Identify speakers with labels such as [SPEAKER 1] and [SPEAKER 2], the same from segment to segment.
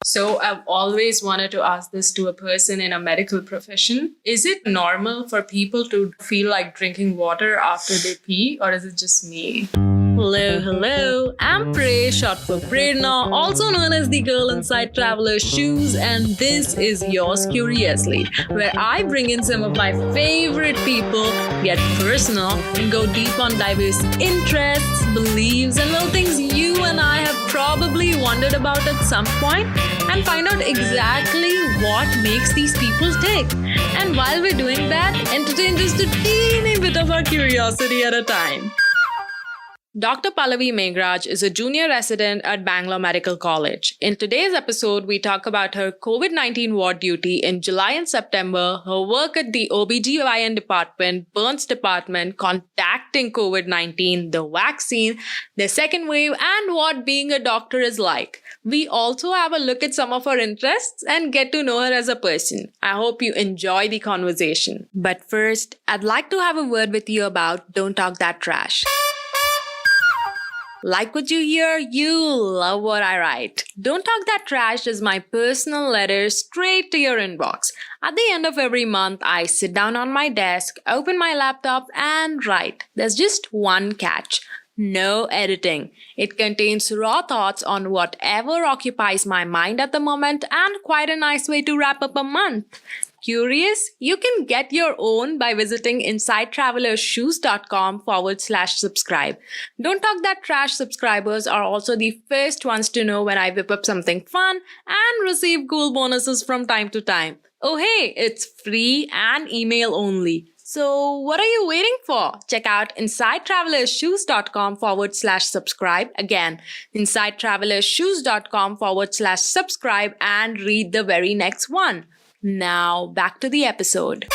[SPEAKER 1] So I've always wanted to ask this to a person in a medical profession. Is it normal for people to feel like drinking water after they pee, or is it just me? Hello. I'm Prey, short for Prerna, also known as the girl inside Traveler's Shoes, and this is Yours Curiously, where I bring in some of my favorite people, get personal, and go deep on diverse interests, beliefs, and little things you and I have probably wondered about at some point, and find out exactly what makes these people tick. And while we're doing that, entertain just a teeny bit of our curiosity at a time. Dr. Pallavi Meghraj is a junior resident at Bangalore Medical College. In today's episode, we talk about her COVID-19 ward duty in July and September, her work at the OBGYN department, burns department, contacting COVID-19, the vaccine, the second wave, and what being a doctor is like. We also have a look at some of her interests and get to know her as a person. I hope you enjoy the conversation. But first, I'd like to have a word with you about Don't Talk That Trash. Like what you hear? You love what I write. Don't Talk That Trash is my personal letter straight to your inbox. At the end of every month, I sit down on my desk, open my laptop, and write. There's just one catch. No editing. It contains raw thoughts on whatever occupies my mind at the moment, and quite a nice way to wrap up a month. Curious? You can get your own by visiting InsideTravelerShoes.com/subscribe. Don't Talk That Trash subscribers are also the first ones to know when I whip up something fun and receive cool bonuses from time to time. Oh hey, it's free and email only. So what are you waiting for? Check out InsideTravelerShoes.com/subscribe. Again, InsideTravelerShoes.com/subscribe and read the very next one. Now, back to the episode.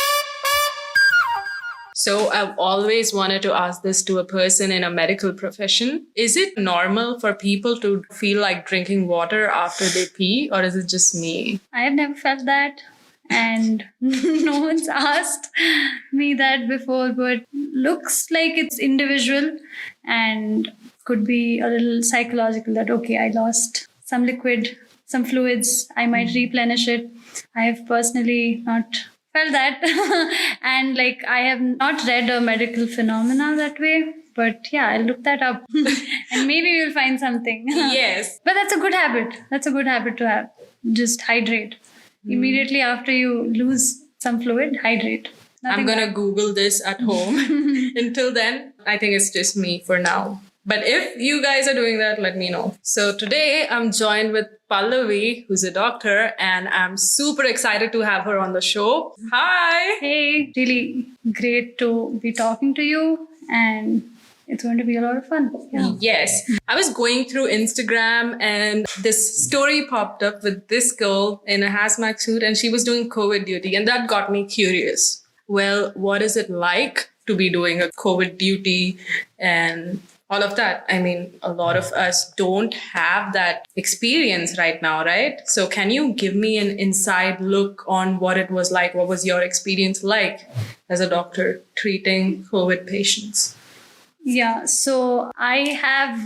[SPEAKER 1] So I've always wanted to ask this to a person in a medical profession. Is it normal for people to feel like drinking water after they pee, or is it just me?
[SPEAKER 2] I have never felt that, and no one's asked me that before, but looks like it's individual and could be a little psychological that, okay, I lost some liquid, some fluids, I might replenish it. I have personally not felt that. And I have not read a medical phenomena that way. But yeah, I'll look that up and maybe we'll find something.
[SPEAKER 1] Yes.
[SPEAKER 2] But that's a good habit. That's a good habit to have. Just hydrate. Immediately after you lose some fluid, hydrate.
[SPEAKER 1] I'm going to Google this at home. Until then, I think it's just me for now. But if you guys are doing that, let me know. So today I'm joined with Pallavi, who's a doctor, and I'm super excited to have her on the show. Hi!
[SPEAKER 2] Hey, really great to be talking to you, and it's going to be a lot of fun. Yeah.
[SPEAKER 1] Yes. I was going through Instagram and this story popped up with this girl in a hazmat suit, and she was doing COVID duty, and that got me curious. Well, what is it like to be doing a COVID duty and all of that? I mean, a lot of us don't have that experience right now, right? So can you give me an inside look on what it was like? What was your experience like as a doctor treating COVID patients?
[SPEAKER 2] Yeah, so I have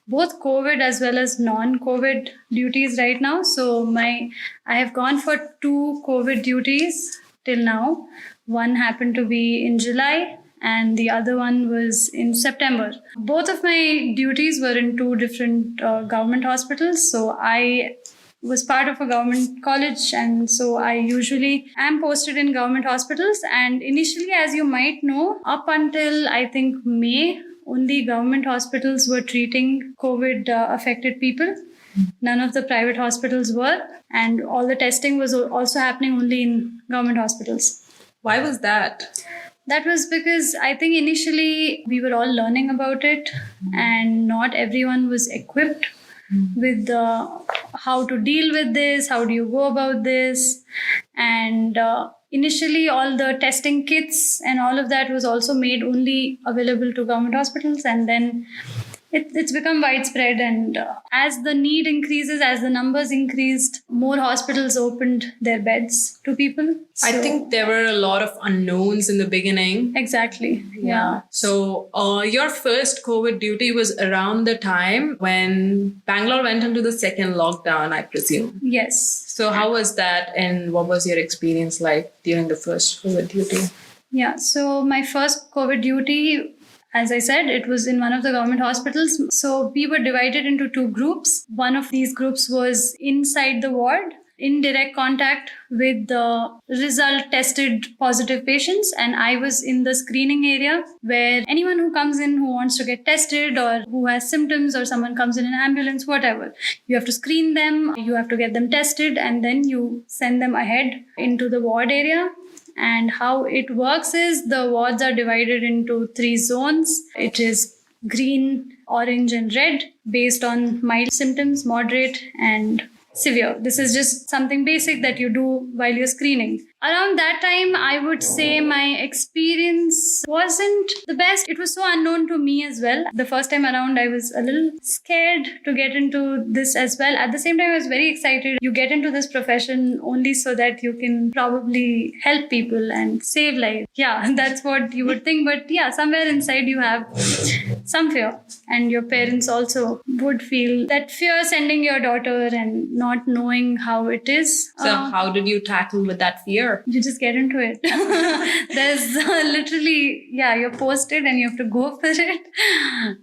[SPEAKER 2] both COVID as well as non-COVID duties right now. So I have gone for 2 COVID duties till now. One happened to be in July, and the other one was in September. Both of my duties were in 2 different government hospitals. So I was part of a government college, and so I usually am posted in government hospitals. And initially, as you might know, up until I think May, only government hospitals were treating COVID affected people. None of the private hospitals were, and all the testing was also happening only in government hospitals.
[SPEAKER 1] Why was that?
[SPEAKER 2] That was because I think initially we were all learning about it, and not everyone was equipped with how to deal with this, how do you go about this. And initially all the testing kits and all of that was also made only available to government hospitals, and then it's become widespread, and as the need increases, as the numbers increased, more hospitals opened their beds to people.
[SPEAKER 1] I
[SPEAKER 2] So-
[SPEAKER 1] think there were a lot of unknowns in the beginning.
[SPEAKER 2] Exactly. Yeah.
[SPEAKER 1] So your first COVID duty was around the time when Bangalore went into the second lockdown, I presume.
[SPEAKER 2] Yes.
[SPEAKER 1] So how was that, and what was your experience like during the first COVID duty?
[SPEAKER 2] Yeah. So my first COVID duty, as I said, it was in one of the government hospitals. So we were divided into two groups. One of these groups was inside the ward, in direct contact with the result tested positive patients, and I was in the screening area where anyone who comes in who wants to get tested or who has symptoms, or someone comes in an ambulance, whatever, you have to screen them, you have to get them tested, and then you send them ahead into the ward area. And how it works is the wards are divided into 3 zones. It is green, orange, and red based on mild symptoms, moderate, and severe. This is just something basic that you do while you're screening. Around that time, I would say my experience wasn't the best. It was so unknown to me as well. The first time around, I was a little scared to get into this as well. At the same time, I was very excited. You get into this profession only so that you can probably help people and save lives. Yeah, that's what you would think. But yeah, somewhere inside you have some fear. And your parents also would feel that fear sending your daughter and not knowing how it is.
[SPEAKER 1] So how did you tackle with that fear?
[SPEAKER 2] You just get into it. There's literally, you're posted and you have to go for it.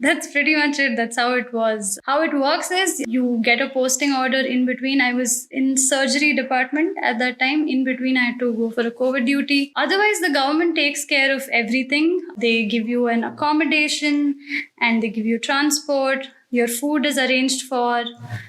[SPEAKER 2] That's pretty much it. That's how it was. How it works is you get a posting order in between. I was in surgery department at that time. In between, I had to go for a COVID duty. Otherwise, the government takes care of everything. They give you an accommodation and they give you transport. Your food is arranged for.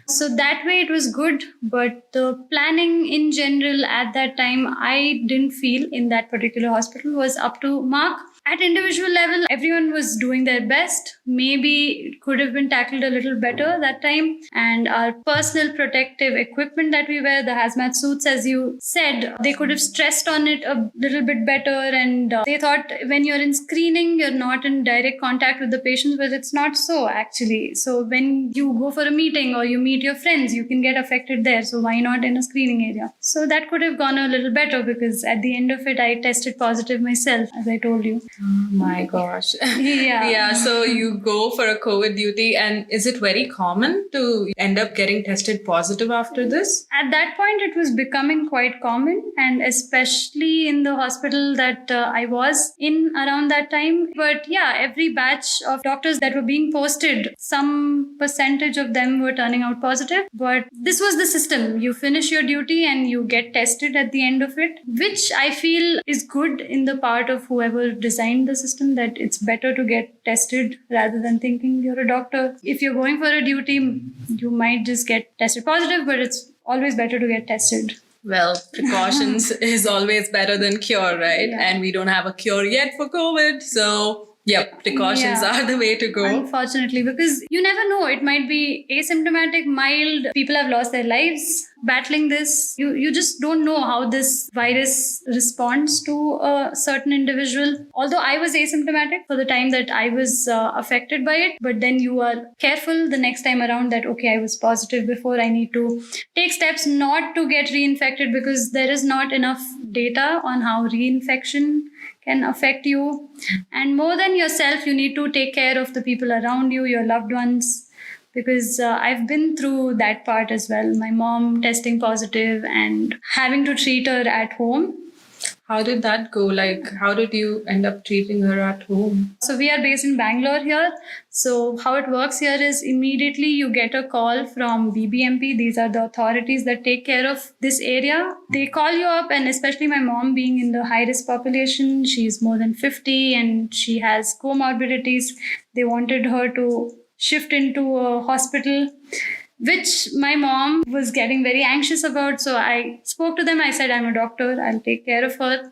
[SPEAKER 2] So that way it was good. But the planning in general at that time, I didn't feel in that particular hospital was up to mark. At individual level, everyone was doing their best. Maybe it could have been tackled a little better that time. And our personal protective equipment that we wear, the hazmat suits, as you said, they could have stressed on it a little bit better. And they thought when you're in screening, you're not in direct contact with the patients, but it's not so actually. So when you go for a meeting or you meet your friends, you can get affected there. So why not in a screening area? So that could have gone a little better because at the end of it, I tested positive myself, as I told you.
[SPEAKER 1] Oh my gosh.
[SPEAKER 2] Yeah.
[SPEAKER 1] So you go for a COVID duty, and is it very common to end up getting tested positive after this?
[SPEAKER 2] At that point, it was becoming quite common, and especially in the hospital that I was in around that time. But yeah, every batch of doctors that were being posted, some percentage of them were turning out positive. But this was the system. You finish your duty and you get tested at the end of it, which I feel is good in the part of whoever designed the system, that it's better to get tested rather than thinking you're a doctor. If you're going for a duty, you might just get tested positive, but it's always better to get tested.
[SPEAKER 1] Well, precautions is always better than cure, right?
[SPEAKER 2] Yeah.
[SPEAKER 1] And we don't have a cure yet for COVID. So, precautions are the way to go.
[SPEAKER 2] Unfortunately, because you never know. It might be asymptomatic, mild. People have lost their lives battling this. You just don't know how this virus responds to a certain individual. Although I was asymptomatic for the time that I was affected by it, but then you are careful the next time around that, okay, I was positive before, I need to take steps not to get reinfected, because there is not enough data on how reinfection can affect you. And more than yourself, you need to take care of the people around you, your loved ones, because I've been through that part as well. My mom testing positive and having to treat her at home.
[SPEAKER 1] How did that go? Like, how did you end up treating her at home?
[SPEAKER 2] So we are based in Bangalore here. So how it works here is immediately you get a call from BBMP. These are the authorities that take care of this area. They call you up, and especially my mom being in the high-risk population, she's more than 50 and she has comorbidities. They wanted her to shift into a hospital, which my mom was getting very anxious about. So I spoke to them. I said, I'm a doctor. I'll take care of her.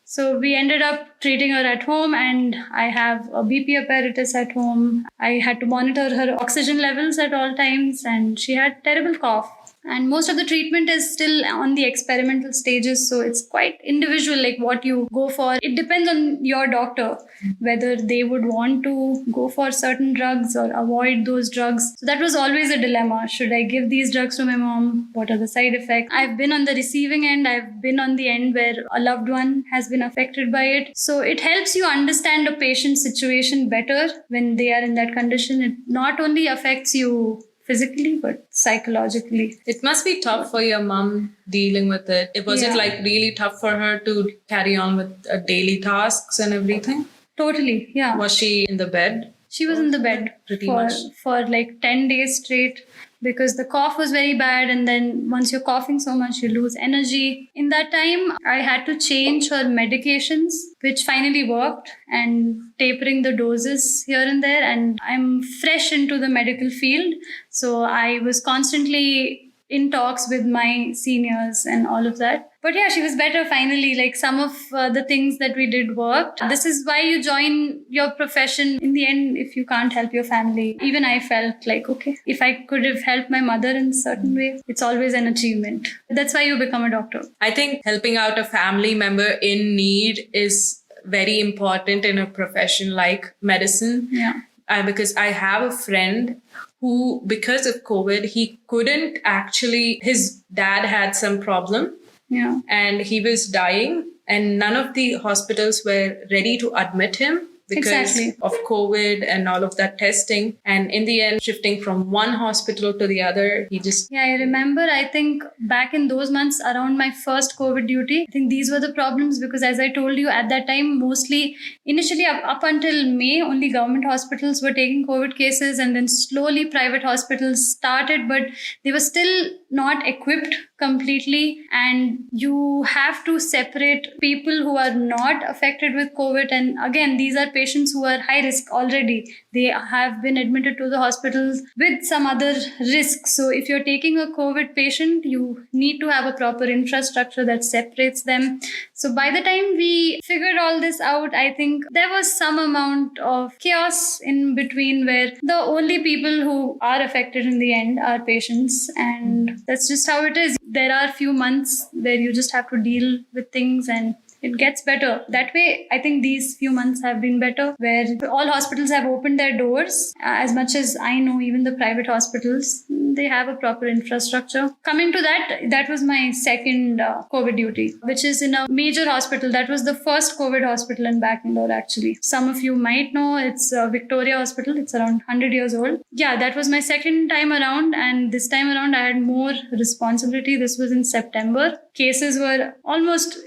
[SPEAKER 2] So we ended up treating her at home, and I have a BP apparatus at home. I had to monitor her oxygen levels at all times, and she had terrible cough. And most of the treatment is still on the experimental stages. So it's quite individual, like what you go for. It depends on your doctor, whether they would want to go for certain drugs or avoid those drugs. So that was always a dilemma. Should I give these drugs to my mom? What are the side effects? I've been on the receiving end. I've been on the end where a loved one has been affected by it. So it helps you understand a patient's situation better when they are in that condition. It not only affects you physically but psychologically.
[SPEAKER 1] It must be tough for your mom dealing with it. Was it like really tough for her to carry on with daily tasks and everything?
[SPEAKER 2] Totally, yeah.
[SPEAKER 1] Was she in the bed?
[SPEAKER 2] She was in the bed
[SPEAKER 1] Pretty much.
[SPEAKER 2] for like 10 days straight, because the cough was very bad, and then once you're coughing so much, you lose energy. In that time, I had to change her medications, which finally worked, and tapering the doses here and there. And I'm fresh into the medical field, so I was constantly in talks with my seniors and all of that. But yeah, she was better finally. Like some of the things that we did worked. This is why you join your profession. In the end, if you can't help your family, even I felt like, okay, if I could have helped my mother in a certain way, it's always an achievement. That's why you become a doctor.
[SPEAKER 1] I think helping out a family member in need is very important in a profession like medicine.
[SPEAKER 2] Yeah.
[SPEAKER 1] Because I have a friend who, because of COVID, he couldn't actually, his dad had some problem.
[SPEAKER 2] Yeah.
[SPEAKER 1] And he was dying, and none of the hospitals were ready to admit him because of COVID and all of that testing. And in the end, shifting from one hospital to the other, he just...
[SPEAKER 2] Yeah, I remember, I think back in those months around my first COVID duty, I think these were the problems, because as I told you at that time, mostly initially up until May, only government hospitals were taking COVID cases, and then slowly private hospitals started, but they were still not equipped completely. And you have to separate people who are not affected with COVID. And again, these are patients who are high risk already. They have been admitted to the hospitals with some other risks. So if you're taking a COVID patient, you need to have a proper infrastructure that separates them. So by the time we figured all this out, I think there was some amount of chaos in between, where the only people who are affected in the end are patients. And that's just how it is. There are few months where you just have to deal with things, and it gets better. That way, I think these few months have been better, where all hospitals have opened their doors. As much as I know, even the private hospitals, they have a proper infrastructure. Coming to that was my second COVID duty, which is in a major hospital. That was the first COVID hospital in Bangalore, actually. Some of you might know, it's Victoria Hospital. It's around 100 years old. Yeah, that was my second time around. And this time around, I had more responsibility. This was in September. Cases were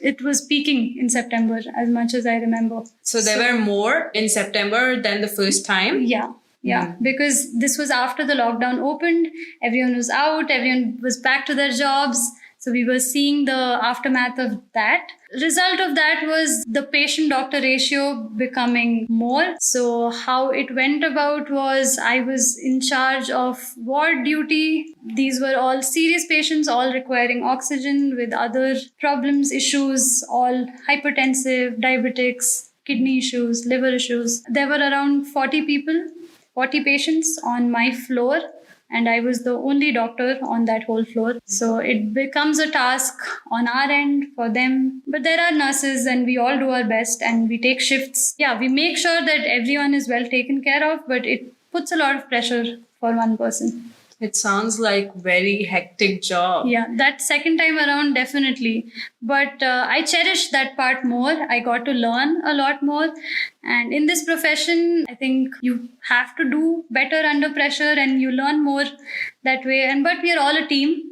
[SPEAKER 2] it was peaking in September, as much as I remember.
[SPEAKER 1] So there were more in September than the first time?
[SPEAKER 2] Yeah, because this was after the lockdown opened. Everyone was out, everyone was back to their jobs. So we were seeing the aftermath of that. Result of that was the patient-doctor ratio becoming more. So how it went about was, I was in charge of ward duty. These were all serious patients, all requiring oxygen with other problems, issues, all hypertensive, diabetics, kidney issues, liver issues. There were around 40 patients on my floor. And I was the only doctor on that whole floor. So it becomes a task on our end for them. But there are nurses, and we all do our best, and we take shifts. Yeah, we make sure that everyone is well taken care of, but it puts a lot of pressure for one person.
[SPEAKER 1] It sounds like very hectic job.
[SPEAKER 2] Yeah, that second time around, definitely. But I cherished that part more. I got to learn a lot more. And in this profession, I think you have to do better under pressure, and you learn more that way. But we are all a team.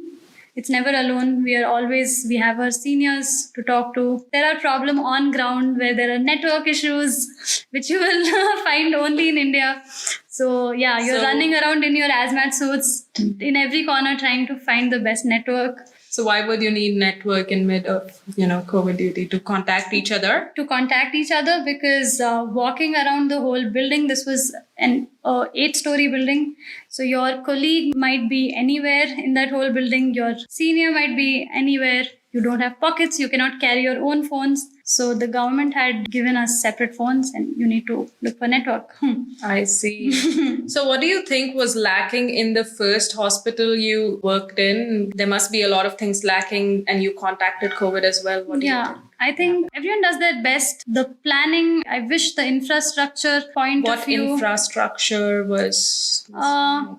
[SPEAKER 2] It's never alone. We have our seniors to talk to. There are problems on ground where there are network issues, which you will find only in India. So yeah, you're running around in your hazmat suits in every corner trying to find the best network.
[SPEAKER 1] So why would you need network in mid of, COVID duty? To contact each other?
[SPEAKER 2] To contact each other, because walking around the whole building, this was an 8-story building. So your colleague might be anywhere in that whole building. Your senior might be anywhere. You don't have pockets. You cannot carry your own phones. So the government had given us separate phones and you need to look for network.
[SPEAKER 1] I see. So what do you think was lacking in the first hospital you worked in? There must be a lot of things lacking and you contacted COVID as well. What do you think?
[SPEAKER 2] I think everyone does their best. The planning, I wish the infrastructure point
[SPEAKER 1] What
[SPEAKER 2] of view.
[SPEAKER 1] infrastructure was?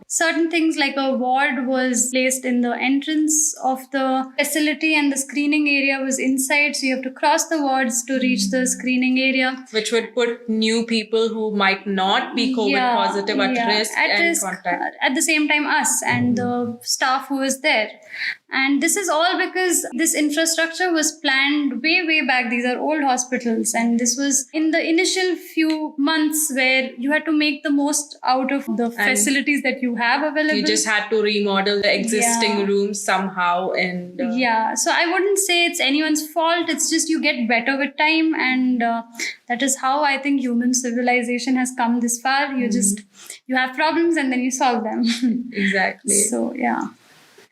[SPEAKER 2] Certain things like a ward was placed in the entrance of the facility and the screening area was inside. So you have to cross the wards to reach the screening area.
[SPEAKER 1] Which would put new people who might not be COVID positive at risk and contact.
[SPEAKER 2] At the same time, us and the staff who was there. And this is all because this infrastructure was planned way back. These are old hospitals. And this was in the initial few months where you had to make the most out of the facilities that you have available.
[SPEAKER 1] You just had to remodel the existing rooms somehow. And
[SPEAKER 2] so I wouldn't say it's anyone's fault. It's just you get better with time. And that is how I think human civilization has come this far. You have problems and then you solve them.
[SPEAKER 1] Exactly.
[SPEAKER 2] So, yeah.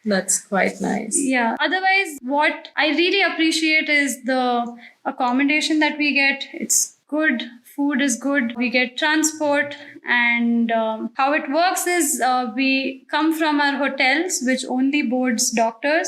[SPEAKER 1] That's quite nice.
[SPEAKER 2] Yeah. Otherwise, what I really appreciate is the accommodation that we get. It's good. Food is good. We get transport. And how it works is we come from our hotels, which only boards doctors.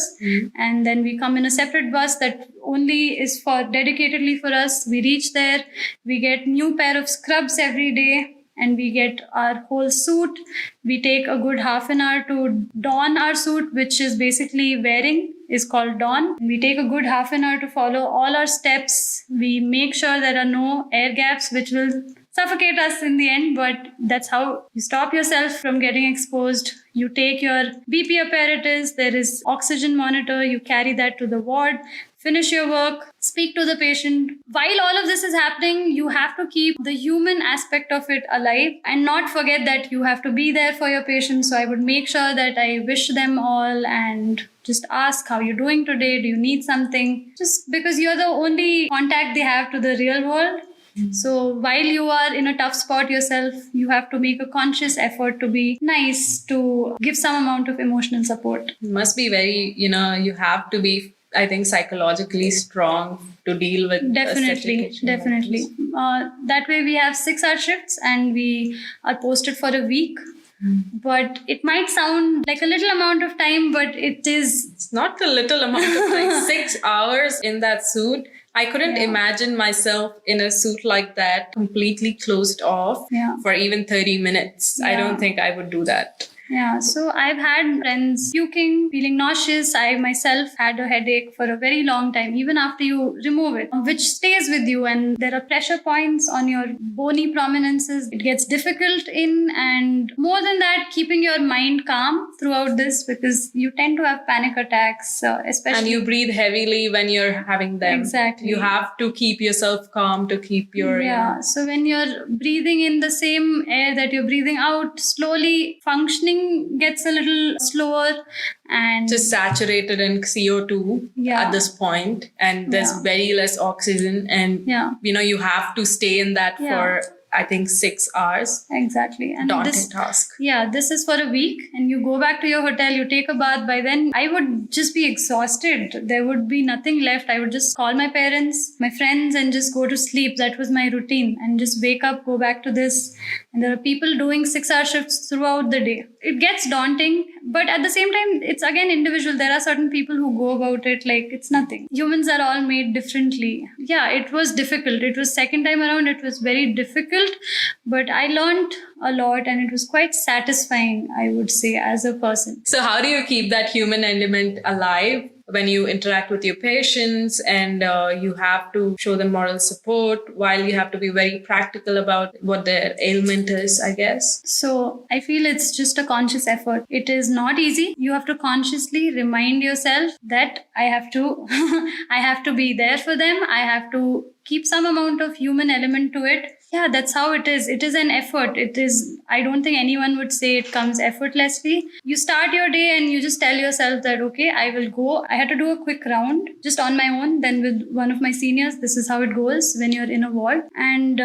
[SPEAKER 2] And then we come in a separate bus that only is for dedicatedly for us. We reach there. We get new pair of scrubs every day. And we get our whole suit. We take a good half an hour to don our suit, which is basically wearing, is called don. We take a good half an hour to follow all our steps. We make sure there are no air gaps, which will suffocate us in the end, but that's how you stop yourself from getting exposed. You take your BP apparatus, there is oxygen monitor, you carry that to the ward, finish your work, speak to the patient. While all of this is happening, you have to keep the human aspect of it alive and not forget that you have to be there for your patients. So I would make sure that I wish them all and just ask, how you doing today? Do you need something? Just because you're the only contact they have to the real world. So while you are in a tough spot yourself, you have to make a conscious effort to be nice, to give some amount of emotional support.
[SPEAKER 1] It must be very, you have to be, I think, psychologically strong to deal with
[SPEAKER 2] Definitely. That way we have 6-hour shifts and we are posted for a week. But it might sound like a little amount of time, but it's
[SPEAKER 1] not a little amount of time. 6 hours in that suit. I couldn't imagine myself in a suit like that, completely closed off for even 30 minutes. I don't think I would do that.
[SPEAKER 2] Yeah, so I've had friends puking, feeling nauseous. I myself had a headache for a very long time, even after you remove it, which stays with you. And there are pressure points on your bony prominences. It gets difficult and more than that, keeping your mind calm throughout this, because you tend to have panic attacks, especially.
[SPEAKER 1] And you breathe heavily when you're having them.
[SPEAKER 2] Exactly.
[SPEAKER 1] You have to keep yourself calm to keep your...
[SPEAKER 2] So when you're breathing in the same air that you're breathing out, slowly functioning gets a little slower and
[SPEAKER 1] just saturated in CO2 at this point, and there's very less oxygen, and you have to stay in that for I think 6 hours.
[SPEAKER 2] Exactly. And
[SPEAKER 1] daunting task.
[SPEAKER 2] Yeah, this is for a week and you go back to your hotel, you take a bath. By then I would just be exhausted. There would be nothing left. I would just call my parents, my friends, and just go to sleep. That was my routine, and just wake up, go back to this. And there are people doing 6-hour shifts throughout the day. It gets daunting, but at the same time, it's again individual. There are certain people who go about it like it's nothing. Humans are all made differently. Yeah, it was difficult. It was second time around. It was very difficult, but I learned a lot and it was quite satisfying, I would say, as a person.
[SPEAKER 1] So how do you keep that human element alive when you interact with your patients and you have to show them moral support while you have to be very practical about what their ailment is, I guess?
[SPEAKER 2] So I feel it's just a conscious effort. It is not easy. You have to consciously remind yourself that I have to be there for them. I have to keep some amount of human element to it. yeah, that's how it is. It is an effort. I don't think anyone would say it comes effortlessly. You start your day and you just tell yourself that, okay, I will go. I had to do a quick round just on my own, then with one of my seniors. This is how it goes when you're in a ward. And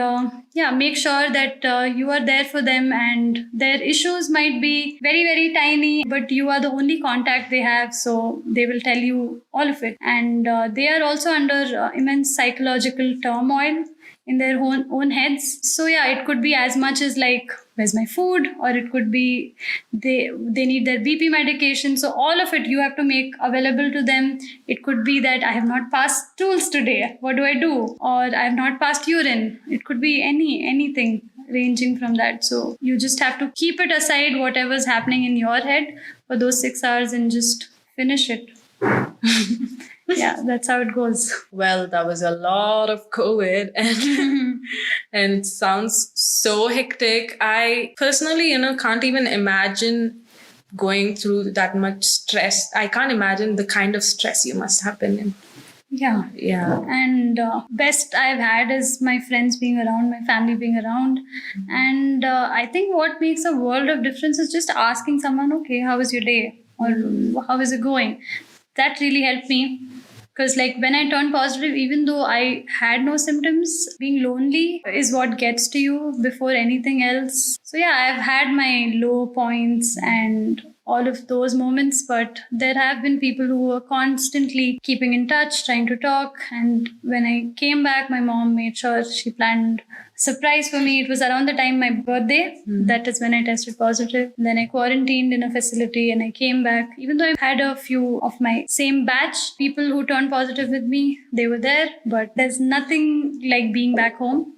[SPEAKER 2] yeah, make sure that you are there for them, and their issues might be very, very tiny, but you are the only contact they have. So they will tell you all of it. And they are also under immense psychological turmoil in their own heads. So yeah, it could be as much as like, where's my food, or it could be they need their BP medication. So all of it you have to make available to them. It could be that I have not passed stools today, what do I do? Or I have not passed urine. It could be anything ranging from that. So you just have to keep it aside, whatever's happening in your head, for those 6 hours, and just finish it. Yeah, that's how it goes.
[SPEAKER 1] Well, that was a lot of COVID, and it sounds so hectic. I personally, can't even imagine going through that much stress. I can't imagine the kind of stress you must have been in.
[SPEAKER 2] Yeah. And best I've had is my friends being around, my family being around. And I think what makes a world of difference is just asking someone, okay, how was your day? Or how is it going? That really helped me. Because like when I turned positive, even though I had no symptoms, being lonely is what gets to you before anything else. So yeah, I've had my low points and all of those moments, but there have been people who were constantly keeping in touch, trying to talk. And when I came back, my mom made sure she planned a surprise for me. It was around the time my birthday. That is when I tested positive. Then I quarantined in a facility and I came back. Even though I had a few of my same batch, people who turned positive with me, they were there, but there's nothing like being back home.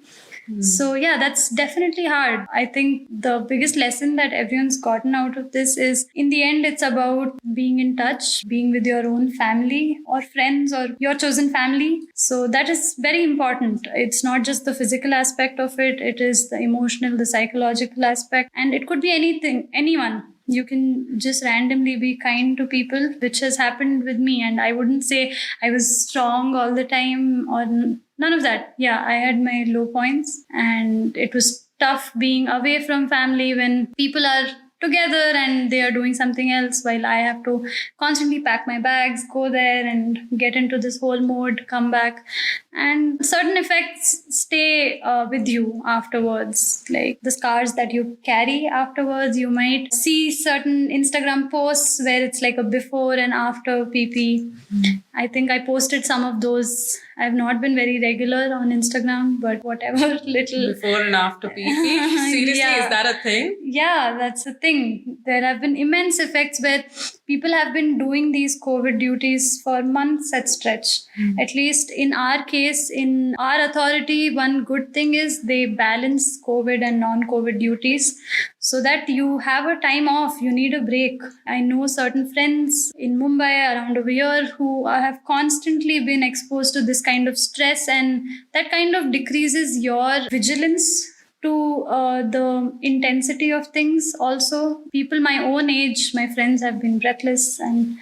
[SPEAKER 2] So yeah, that's definitely hard. I think the biggest lesson that everyone's gotten out of this is, in the end, it's about being in touch, being with your own family or friends or your chosen family. So that is very important. It's not just the physical aspect of it, it is the emotional, the psychological aspect, and it could be anything, anyone. You can just randomly be kind to people, which has happened with me. And I wouldn't say I was strong all the time or none of that. Yeah, I had my low points, and it was tough being away from family when people are together and they are doing something else, while I have to constantly pack my bags, go there and get into this whole mode, come back. And certain effects stay with you afterwards, like the scars that you carry afterwards. You might see certain Instagram posts where it's like a before and after PP. I think I posted some of those. I've not been very regular on Instagram, but whatever little.
[SPEAKER 1] Before and after PP? Seriously,
[SPEAKER 2] Yeah.
[SPEAKER 1] Is that a thing?
[SPEAKER 2] Yeah, that's the thing. There have been immense effects where people have been doing these COVID duties for months at stretch. At least in our case, in our authority, one good thing is they balance COVID and non-COVID duties so that you have a time off, you need a break. I know certain friends in Mumbai around over here who have constantly been exposed to this kind of stress, and that kind of decreases your vigilance to the intensity of things. Also, people my own age, my friends, have been breathless and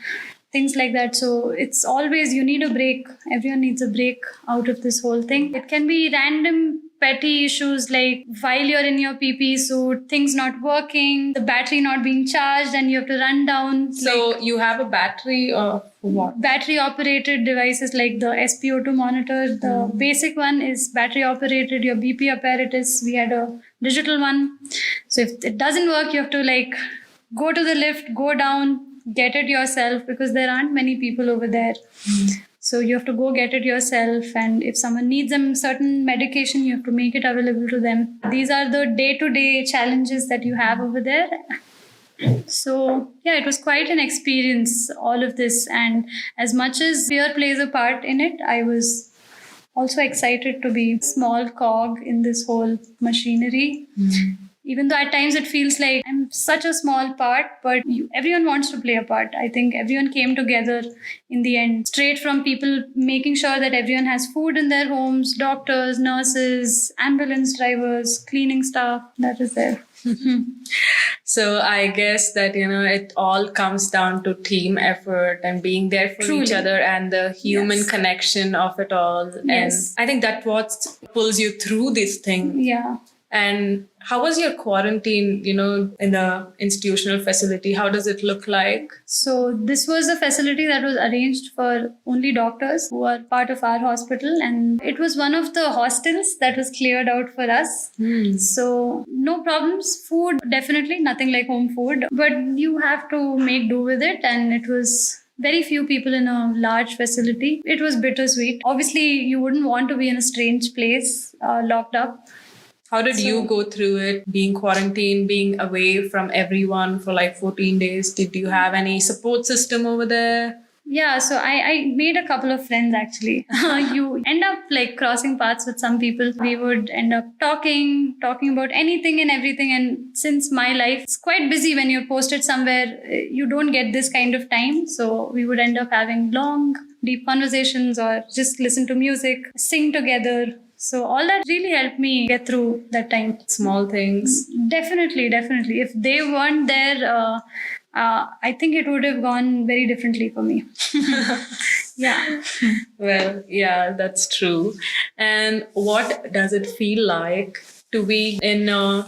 [SPEAKER 2] things like that. So it's always, you need a break. Everyone needs a break out of this whole thing. It can be random petty issues, like while you're in your PP suit, things not working, the battery not being charged, and you have to run down.
[SPEAKER 1] So you have a battery for what?
[SPEAKER 2] Battery operated devices like the SpO2 monitor. The basic one is battery operated. Your BP apparatus, we had a digital one. So if it doesn't work, you have to like go to the lift, go down, get it yourself, because there aren't many people over there. So you have to go get it yourself. And if someone needs a certain medication, you have to make it available to them. These are the day-to-day challenges that you have over there. So yeah, it was quite an experience, all of this. And as much as fear plays a part in it, I was also excited to be a small cog in this whole machinery. Even though at times it feels like I'm such a small part, but everyone wants to play a part. I think everyone came together in the end, straight from people making sure that everyone has food in their homes, doctors, nurses, ambulance drivers, cleaning staff, that is there.
[SPEAKER 1] So I guess that, it all comes down to team effort and being there for each
[SPEAKER 2] Truly.
[SPEAKER 1] other and the human
[SPEAKER 2] Yes.
[SPEAKER 1] connection of it all.
[SPEAKER 2] Yes.
[SPEAKER 1] And I think that what pulls you through this thing.
[SPEAKER 2] Yeah.
[SPEAKER 1] And how was your quarantine, in the institutional facility? How does it look like?
[SPEAKER 2] So this was a facility that was arranged for only doctors who are part of our hospital, and it was one of the hostels that was cleared out for us. So no problems. Food, definitely nothing like home food, but you have to make do with it, and it was very few people in a large facility. It was bittersweet. Obviously, you wouldn't want to be in a strange place, locked up.
[SPEAKER 1] How did you go through it, being quarantined, being away from everyone for like 14 days? Did you have any support system over there?
[SPEAKER 2] Yeah, so I made a couple of friends actually. You end up like crossing paths with some people. We would end up talking about anything and everything. And since my life is quite busy when you're posted somewhere, you don't get this kind of time. So we would end up having long, deep conversations or just listen to music, sing together. So all that really helped me get through that time.
[SPEAKER 1] Small things.
[SPEAKER 2] Definitely. If they weren't there, I think it would have gone very differently for me. Yeah.
[SPEAKER 1] Well, yeah, that's true. And what does it feel like to be in a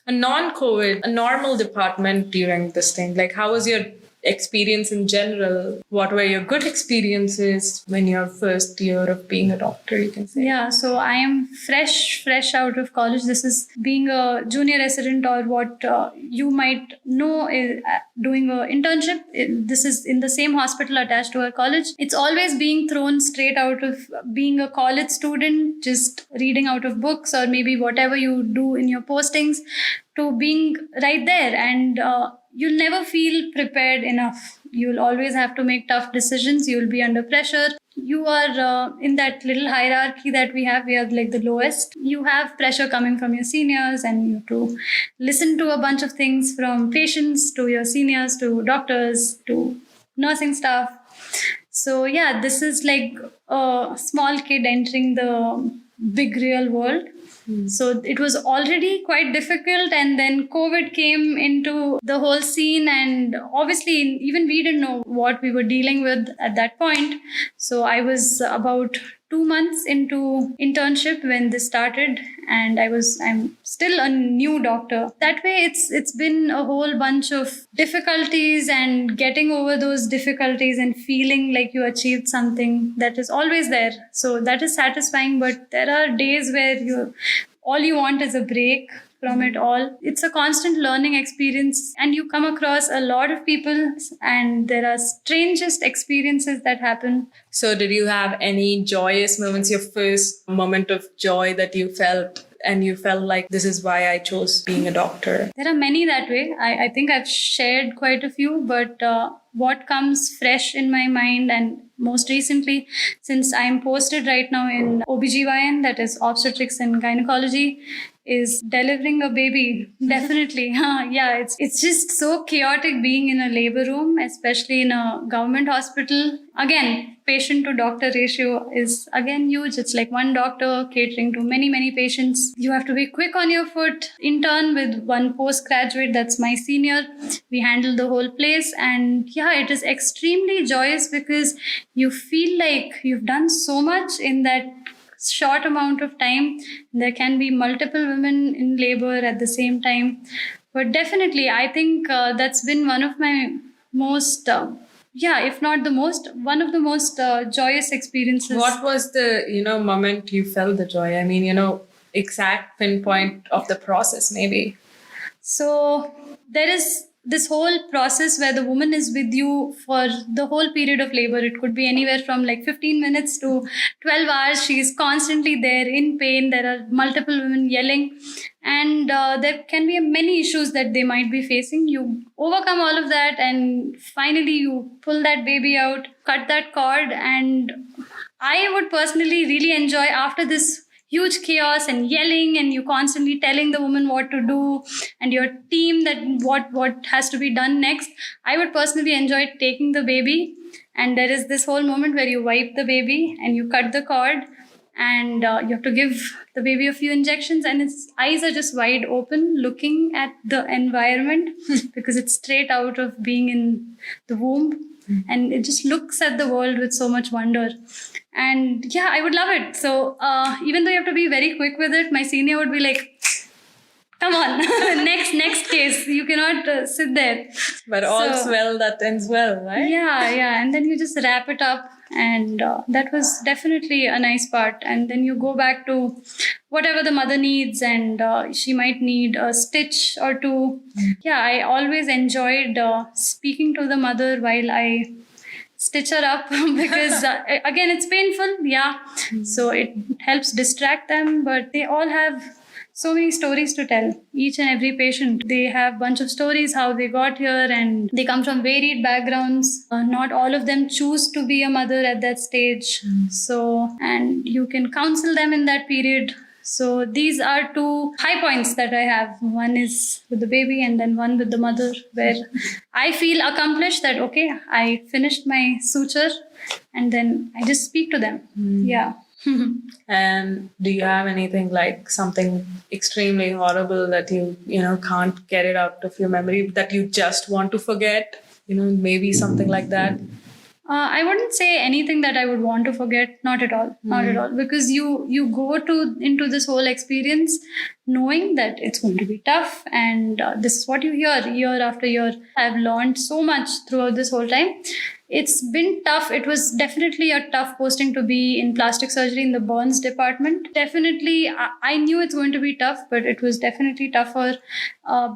[SPEAKER 1] non-COVID, a normal department during this thing? Like, how was your experience in general? What were your good experiences when your first year of being a doctor, you can say?
[SPEAKER 2] Yeah, so I am fresh out of college. This is being a junior resident, or what you might know is doing an internship. This is in the same hospital attached to our college. It's always being thrown straight out of being a college student, just reading out of books or maybe whatever you do in your postings, to being right there, and you'll never feel prepared enough. You'll always have to make tough decisions. You'll be under pressure. You are in that little hierarchy that we have. We are like the lowest. You have pressure coming from your seniors, and you have to listen to a bunch of things, from patients to your seniors to doctors to nursing staff. So yeah, this is like a small kid entering the big real world. So it was already quite difficult, and then COVID came into the whole scene, and obviously even we didn't know what we were dealing with at that point. So I was about 2 months into internship when this started, and I'm still a new doctor. That way it's been a whole bunch of difficulties, and getting over those difficulties and feeling like you achieved something that is always there. So that is satisfying, but there are days where all you want is a break from it all. It's a constant learning experience, and you come across a lot of people, and there are strangest experiences that happen.
[SPEAKER 1] So did you have any joyous moments, your first moment of joy that you felt, and you felt like this is why I chose being a doctor?
[SPEAKER 2] There are many that way. I think I've shared quite a few, but what comes fresh in my mind, and most recently, since I'm posted right now in OBGYN, that is obstetrics and gynecology, is delivering a baby. Definitely. Yeah, it's just so chaotic being in a labor room, especially in a government hospital. Again, patient to doctor ratio is again huge. It's like one doctor catering to many patients. You have to be quick on your foot. Intern with one postgraduate, that's my senior. We handle the whole place, and yeah, it is extremely joyous because you feel like you've done so much in that short amount of time. There can be multiple women in labor at the same time, but definitely I think that's been one of my most if not the most, one of the most joyous experiences.
[SPEAKER 1] What was the moment you felt the joy? I mean, exact pinpoint of the process, maybe.
[SPEAKER 2] So there is this whole process where the woman is with you for the whole period of labor. It could be anywhere from like 15 minutes to 12 hours. She is constantly there in pain. There are multiple women yelling, and there can be many issues that they might be facing. You overcome all of that, and finally you pull that baby out, cut that cord. And I would personally really enjoy, after this huge chaos and yelling, and you constantly telling the woman what to do, and your team that what has to be done next, I would personally enjoy taking the baby, and there is this whole moment where you wipe the baby and you cut the cord, and you have to give the baby a few injections, and its eyes are just wide open looking at the environment because it's straight out of being in the womb, and it just looks at the world with so much wonder. And yeah, I would love it. So even though you have to be very quick with it, my senior would be like, come on, next case. You cannot sit there.
[SPEAKER 1] But all's well that ends well, right?
[SPEAKER 2] Yeah. And then you just wrap it up. And that was definitely a nice part. And then you go back to whatever the mother needs, and she might need a stitch or two. Yeah, I always enjoyed speaking to the mother while I stitch her up because again, it's painful. Yeah. So it helps distract them, but they all have so many stories to tell. Each and every patient, they have a bunch of stories how they got here, and they come from varied backgrounds. Not all of them choose to be a mother at that stage. So, and you can counsel them in that period. So these are two high points that I have. One is with the baby, and then one with the mother, where I feel accomplished that, okay, I finished my suture, and then I just speak to them. Yeah.
[SPEAKER 1] And do you have anything like something extremely horrible that you can't get it out of your memory, that you just want to forget? Maybe something like that.
[SPEAKER 2] I wouldn't say anything that I would want to forget. Not at all. Not at all. Because you go into this whole experience knowing that it's going to be tough, and this is what you hear year after year. I've learned so much throughout this whole time. It's been tough. It was definitely a tough posting to be in plastic surgery in the burns department. Definitely, I knew it's going to be tough, but it was definitely tougher.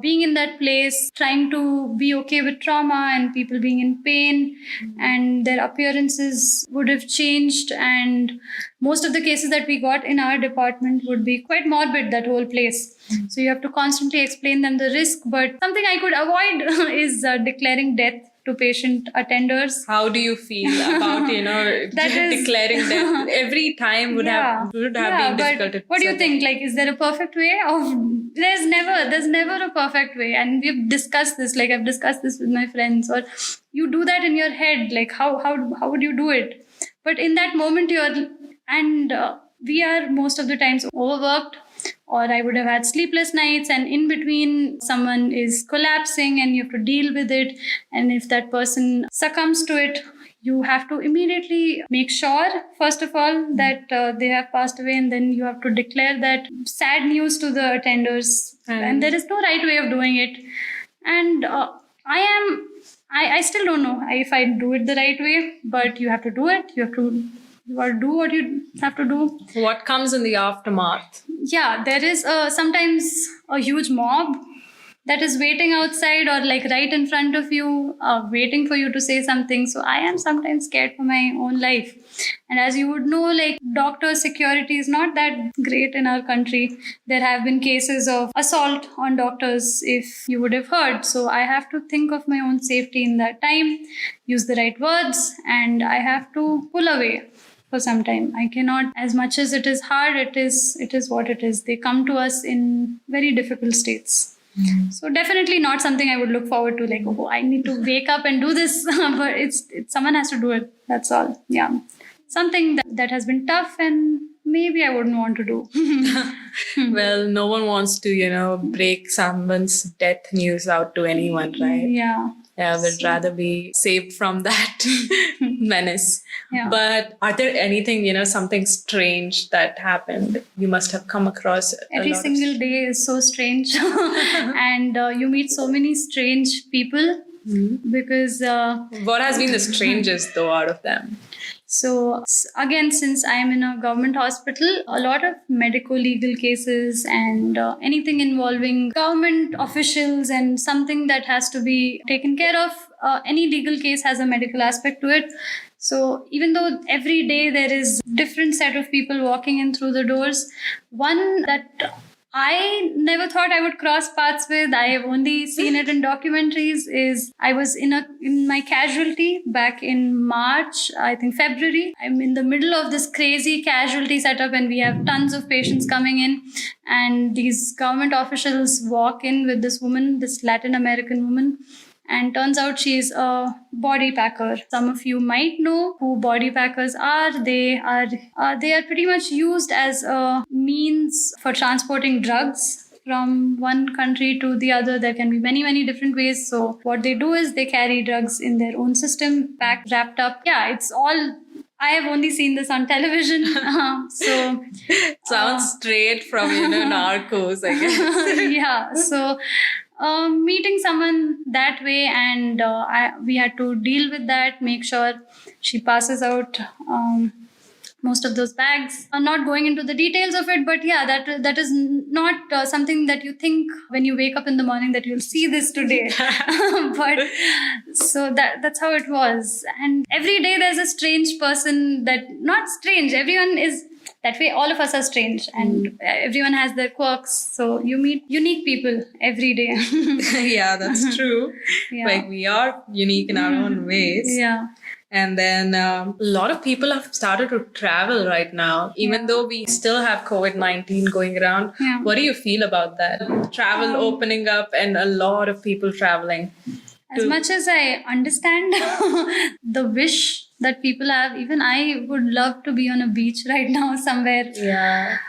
[SPEAKER 2] Being in that place, trying to be okay with trauma and people being in pain, and their appearances would have changed. And most of the cases that we got in our department would be quite morbid, that whole place. So you have to constantly explain them the risk. But something I could avoid is declaring death to patient attenders.
[SPEAKER 1] How do you feel about declaring death? Every time would have been difficult.
[SPEAKER 2] What do you think? Like, is there a perfect way of? There's never a perfect way, and we've discussed this. Like, I've discussed this with my friends. Or you do that in your head. Like, how would you do it? But in that moment, we are most of the times overworked, or I would have had sleepless nights, and in between someone is collapsing and you have to deal with it. And if that person succumbs to it, you have to immediately make sure, first of all, that they have passed away, and then you have to declare that sad news to the attenders. And there is no right way of doing it. And I still don't know if I do it the right way, but you have to do it. You have to do what you have to do.
[SPEAKER 1] What comes in the aftermath?
[SPEAKER 2] Yeah, there is sometimes a huge mob that is waiting outside or like right in front of you, waiting for you to say something. So I am sometimes scared for my own life. And as you would know, like, doctor security is not that great in our country. There have been cases of assault on doctors, if you would have heard. So I have to think of my own safety in that time, use the right words, and I have to pull away for some time. I cannot, as much as it is hard, it is what it is. They come to us in very difficult states. So definitely not something I would look forward to, like, oh, I need to wake up and do this. But it's someone has to do it. That's all. Yeah. Something that has been tough and maybe I wouldn't want to do.
[SPEAKER 1] Well, no one wants to, break someone's death news out to anyone, right?
[SPEAKER 2] Yeah.
[SPEAKER 1] Yeah, would rather be saved from that menace.
[SPEAKER 2] Yeah.
[SPEAKER 1] But are there anything, something strange that happened? You must have come across
[SPEAKER 2] every single day is so strange. And you meet so many strange people because...
[SPEAKER 1] what has been the strangest, though, out of them?
[SPEAKER 2] So again, since I am in a government hospital, a lot of medical legal cases and anything involving government officials and something that has to be taken care of, any legal case has a medical aspect to it. So even though every day there is different set of people walking in through the doors, one that I never thought I would cross paths with, I have only seen it in documentaries, is I was in my casualty back in March, I think February. I'm in the middle of this crazy casualty setup and we have tons of patients coming in, and these government officials walk in with this woman, this Latin American woman, and turns out she's a body packer. Some of you might know who body packers are. They are pretty much used as a means for transporting drugs from one country to the other. There can be many, many different ways. So what they do is they carry drugs in their own system, packed, wrapped up. Yeah, it's all. I have only seen this on television. So
[SPEAKER 1] sounds straight from Narcos, I guess.
[SPEAKER 2] yeah. So meeting someone that way, and we had to deal with that. Make sure she passes out. Most of those bags. I'm not going into the details of it, but yeah, that is not something that you think when you wake up in the morning that you'll see this today. But so that's how it was. And every day there's a strange person not strange. Everyone is that way. All of us are strange, and everyone has their quirks. So you meet unique people every day.
[SPEAKER 1] Yeah, that's true.
[SPEAKER 2] Yeah.
[SPEAKER 1] Like we are unique in our own ways.
[SPEAKER 2] Yeah.
[SPEAKER 1] And then a lot of people have started to travel right now, even though we still have COVID-19 going around.
[SPEAKER 2] Yeah.
[SPEAKER 1] What do you feel about that? Travel opening up and a lot of people traveling.
[SPEAKER 2] As much as I understand the wish that people have, even I would love to be on a beach right now somewhere.
[SPEAKER 1] Yeah.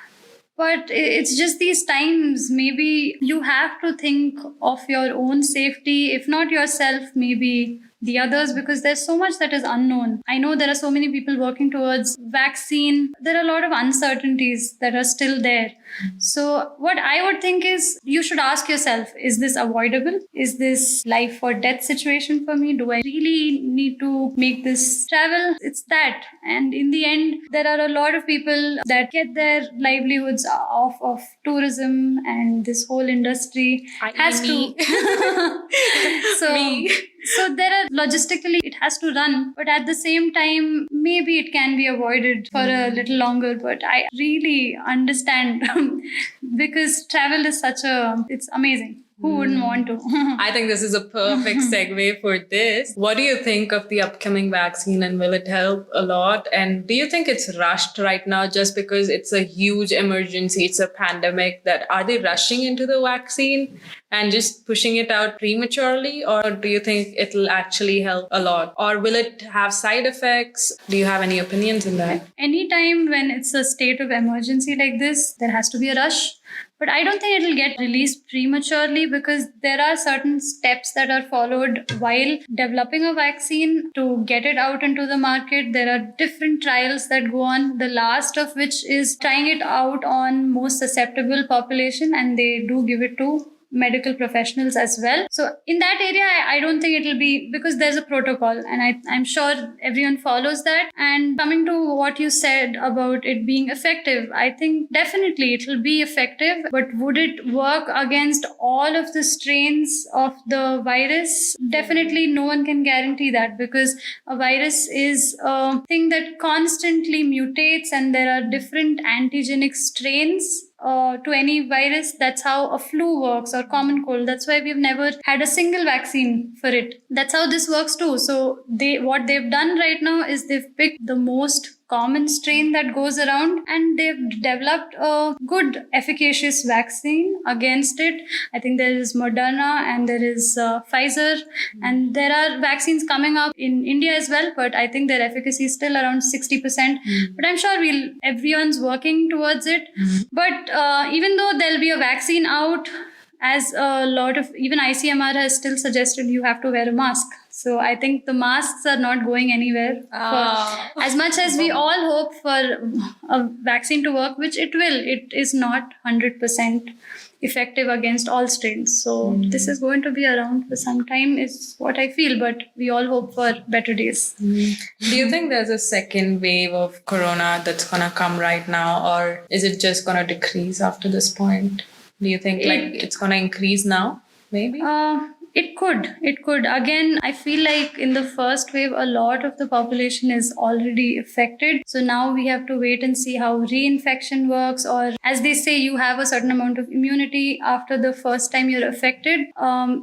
[SPEAKER 2] But it's just these times, maybe you have to think of your own safety, if not yourself, maybe the others, because there's so much that is unknown. I know there are so many people working towards vaccine. There are a lot of uncertainties that are still there. So what I would think is you should ask yourself, is this avoidable? Is this life or death situation for me? Do I really need to make this travel? It's that. And in the end, there are a lot of people that get their livelihoods off of tourism, and this whole industry has to. So,
[SPEAKER 1] Me.
[SPEAKER 2] So there are logistically it has to run, but at the same time, maybe it can be avoided for a little longer. But I really understand because travel is it's amazing. Who wouldn't want to?
[SPEAKER 1] I think this is a perfect segue for this. What do you think of the upcoming vaccine, and will it help a lot? And do you think it's rushed right now just because it's a huge emergency? It's a pandemic. That are they rushing into the vaccine and just pushing it out prematurely? Or do you think it'll actually help a lot? Or will it have side effects? Do you have any opinions in that?
[SPEAKER 2] Anytime when it's a state of emergency like this, there has to be a rush. But I don't think it'll get released prematurely because there are certain steps that are followed while developing a vaccine to get it out into the market. There are different trials that go on, the last of which is trying it out on most susceptible population, and they do give it to medical professionals as well. So in that area, I don't think it'll be, because there's a protocol, and I'm sure everyone follows that. And coming to what you said about it being effective, I think definitely it'll be effective, but would it work against all of the strains of the virus? Definitely no one can guarantee that, because a virus is a thing that constantly mutates, and there are different antigenic strains to any virus. That's how a flu works, or common cold. That's why we've never had a single vaccine for it. That's how this works too. So what they've done right now is they've picked the most common strain that goes around, and they've developed a good efficacious vaccine against it. I think there is Moderna and there is Pfizer, and there are vaccines coming up in India as well, but I think their efficacy is still around 60%. But I'm sure everyone's working towards it. But even though there'll be a vaccine out, as a lot of, even ICMR has still suggested you have to wear a mask. So I think the masks are not going anywhere. As much as we all hope for a vaccine to work, which it will, it is not 100% effective against all strains. So this is going to be around for some time is what I feel, but we all hope for better days.
[SPEAKER 1] Do you think there's a second wave of corona that's going to come right now, or is it just going to decrease after this point? Do you think it's going to increase now, maybe?
[SPEAKER 2] It could. Again, I feel like in the first wave, a lot of the population is already affected. So now we have to wait and see how reinfection works, or as they say, you have a certain amount of immunity after the first time you're affected.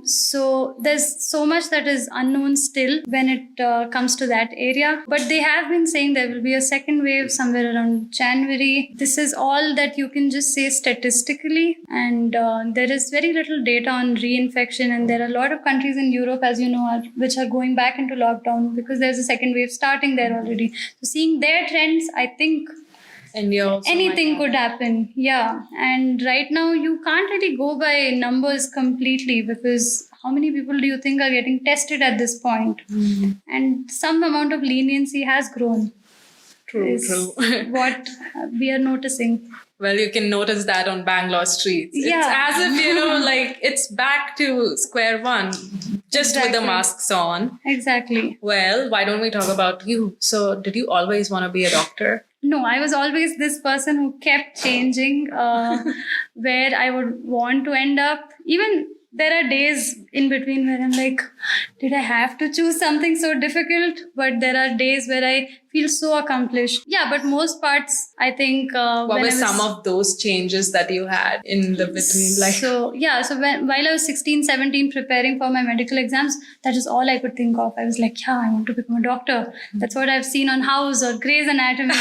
[SPEAKER 2] So there's so much that is unknown still when it comes to that area. But they have been saying there will be a second wave somewhere around January. This is all that you can just say statistically. And there is very little data on reinfection, and there are a lot of countries in Europe, as you know, which are going back into lockdown because there's a second wave starting there already. So seeing their trends, I think
[SPEAKER 1] India also
[SPEAKER 2] anything
[SPEAKER 1] might
[SPEAKER 2] could happen. Yeah. And right now you can't really go by numbers completely because how many people do you think are getting tested at this point? And some amount of leniency has grown.
[SPEAKER 1] True,
[SPEAKER 2] is
[SPEAKER 1] true.
[SPEAKER 2] what we are noticing.
[SPEAKER 1] Well, you can notice that on Bangalore streets.
[SPEAKER 2] Yeah.
[SPEAKER 1] It's as if, like it's back to square one, just with the
[SPEAKER 2] Exactly.
[SPEAKER 1] masks on.
[SPEAKER 2] Exactly.
[SPEAKER 1] Well, why don't we talk about you? So, did you always want to be a doctor?
[SPEAKER 2] No, I was always this person who kept changing where I would want to end up. Even there are days in between where I'm like, did I have to choose something so difficult? But there are days where I feel so accomplished. Yeah, but most parts, I think.
[SPEAKER 1] What were some of those changes that you had in the between? Like,
[SPEAKER 2] So while I was 16, 17 preparing for my medical exams, that is all I could think of. I was like, yeah, I want to become a doctor. That's what I've seen on House or Grey's Anatomy.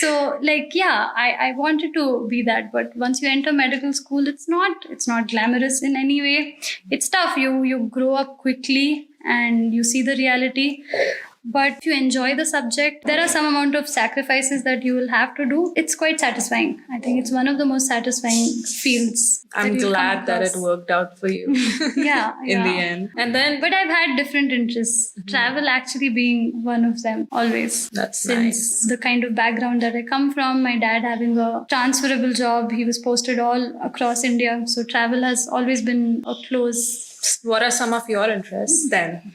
[SPEAKER 2] So like, yeah, I wanted to be that. But once you enter medical school, it's not glamorous in any way. It's tough. You grow up quickly and you see the reality. But if you enjoy the subject, there are some amount of sacrifices that you will have to do. It's quite satisfying. I think it's one of the most satisfying fields.
[SPEAKER 1] I'm glad that it worked out for you.
[SPEAKER 2] Yeah.
[SPEAKER 1] In the end. And then,
[SPEAKER 2] But I've had different interests. Travel actually being one of them always.
[SPEAKER 1] That's
[SPEAKER 2] Since
[SPEAKER 1] nice.
[SPEAKER 2] the kind of background that I come from, my dad having a transferable job, he was posted all across India. So travel has always been a close.
[SPEAKER 1] What are some of your interests then?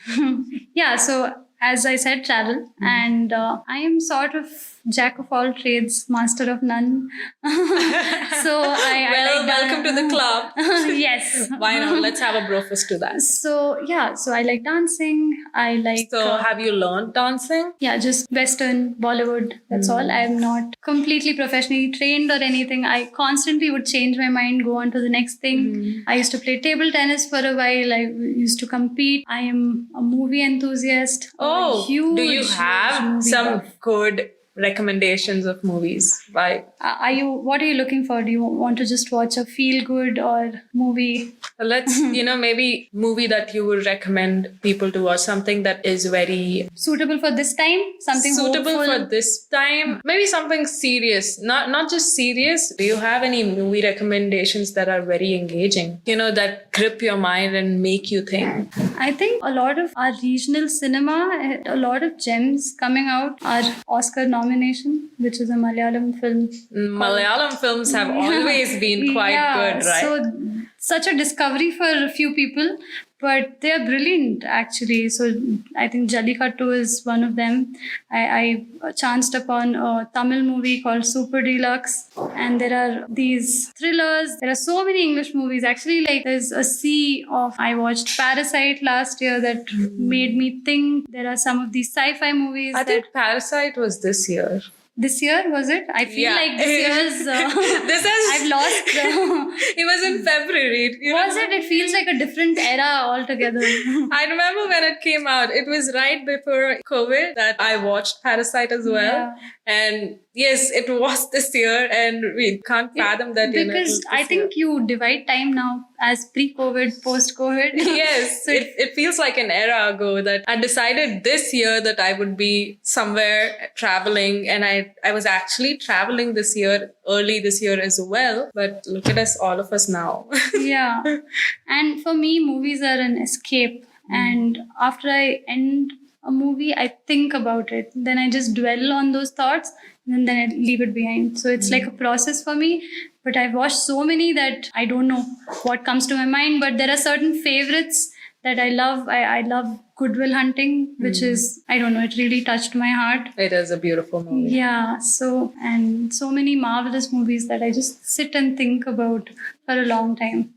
[SPEAKER 2] Yeah, so as I said, travel. And I am sort of jack of all trades, master of none. So I like
[SPEAKER 1] welcome to the club.
[SPEAKER 2] Yes.
[SPEAKER 1] Why not? Let's have a brofist to that.
[SPEAKER 2] So yeah, so I like dancing. I like
[SPEAKER 1] So, have you learned dancing?
[SPEAKER 2] yeah, just Western, Bollywood. That's all. I'm not completely professionally trained or anything. I constantly would change my mind, go on to the next thing. I used to play table tennis for a while. I used to compete. I am a movie enthusiast.
[SPEAKER 1] Oh,
[SPEAKER 2] a huge,
[SPEAKER 1] do you
[SPEAKER 2] huge
[SPEAKER 1] have
[SPEAKER 2] movie
[SPEAKER 1] some
[SPEAKER 2] buff.
[SPEAKER 1] good recommendations of movies?
[SPEAKER 2] What are you looking for? Do you want to just watch a feel good or movie?
[SPEAKER 1] Let's, maybe movie that you would recommend people to watch, something that is very
[SPEAKER 2] Suitable for this time? Something
[SPEAKER 1] suitable
[SPEAKER 2] hopeful?
[SPEAKER 1] for this time. Maybe something serious, not just serious. Do you have any movie recommendations that are very engaging? That grip your mind and make you think.
[SPEAKER 2] I think a lot of our regional cinema, a lot of gems coming out. Our Oscar nomination, which is a Malayalam film.
[SPEAKER 1] Malayalam films have always been quite good, right?
[SPEAKER 2] So such a discovery for a few people, but they are brilliant actually. So I think Jallikattu is one of them. I chanced upon a Tamil movie called Super Deluxe, and there are these thrillers. There are so many English movies. Actually, like there's a sea of. I watched Parasite last year that made me think. There are some of these sci-fi movies.
[SPEAKER 1] I think Parasite was this year.
[SPEAKER 2] This year, was it? I feel like this year's. I've lost the.
[SPEAKER 1] It was in February.
[SPEAKER 2] Was it? It feels like a different era altogether.
[SPEAKER 1] I remember when it came out. It was right before COVID that I watched Parasite as well.
[SPEAKER 2] Yeah.
[SPEAKER 1] And yes, it was this year, and we can't fathom that.
[SPEAKER 2] Because I think you divide time now as pre-COVID, post-COVID.
[SPEAKER 1] Yes,
[SPEAKER 2] So
[SPEAKER 1] it feels like an era ago that I decided this year that I would be somewhere traveling, and I was actually traveling this year, early this year as well. But look at us, all of us now.
[SPEAKER 2] yeah. And for me, movies are an escape. And after I end a movie, I think about it. Then I just dwell on those thoughts and then I leave it behind. So it's like a process for me. But I've watched so many that I don't know what comes to my mind. But there are certain favorites that I love. I love Good Will Hunting, which is, I don't know, it really touched my heart.
[SPEAKER 1] It is a beautiful movie.
[SPEAKER 2] Yeah, and so many marvelous movies that I just sit and think about for a long time.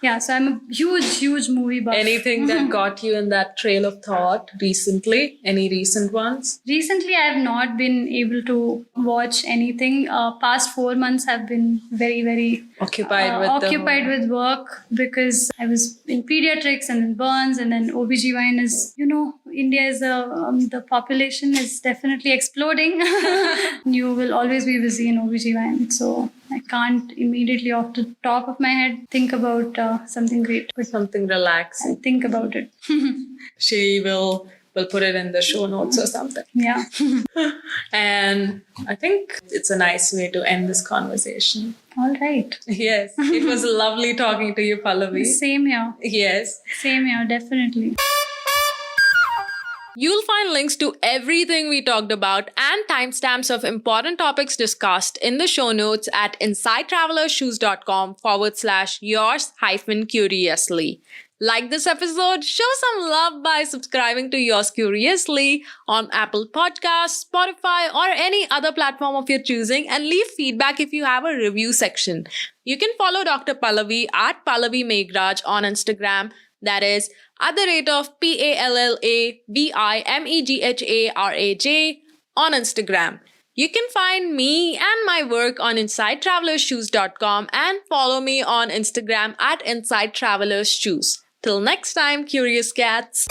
[SPEAKER 2] Yeah, so I'm a huge movie buff.
[SPEAKER 1] Anything that got you in that trail of thought recently? Any recent ones?
[SPEAKER 2] Recently, I have not been able to watch anything. Past 4 months have been very
[SPEAKER 1] Occupied
[SPEAKER 2] with work because I was in pediatrics and then burns and then OBGYN is, India is the population is definitely exploding. You will always be busy in OBGYN. So I can't immediately off the top of my head think about something great. But
[SPEAKER 1] Something relaxing.
[SPEAKER 2] think about it.
[SPEAKER 1] She will put it in the show notes or something.
[SPEAKER 2] Yeah.
[SPEAKER 1] And I think it's a nice way to end this conversation.
[SPEAKER 2] All right.
[SPEAKER 1] Yes, it was lovely talking to you, Pallavi.
[SPEAKER 2] Same here.
[SPEAKER 1] Yes.
[SPEAKER 2] Same here, definitely.
[SPEAKER 1] You'll find links to everything we talked about and timestamps of important topics discussed in the show notes at insidetravelershoes.com/yours-curiously. Like this episode, show some love by subscribing to Yours Curiously on Apple Podcasts, Spotify, or any other platform of your choosing, and leave feedback if you have a review section. You can follow Dr. Pallavi at Pallavi Meghraj on Instagram. That is at the rate of PALLAVIMEGHARAJ on Instagram. You can find me and my work on InsideTravelersShoes.com and follow me on Instagram at InsideTravelersShoes. Till next time, curious cats.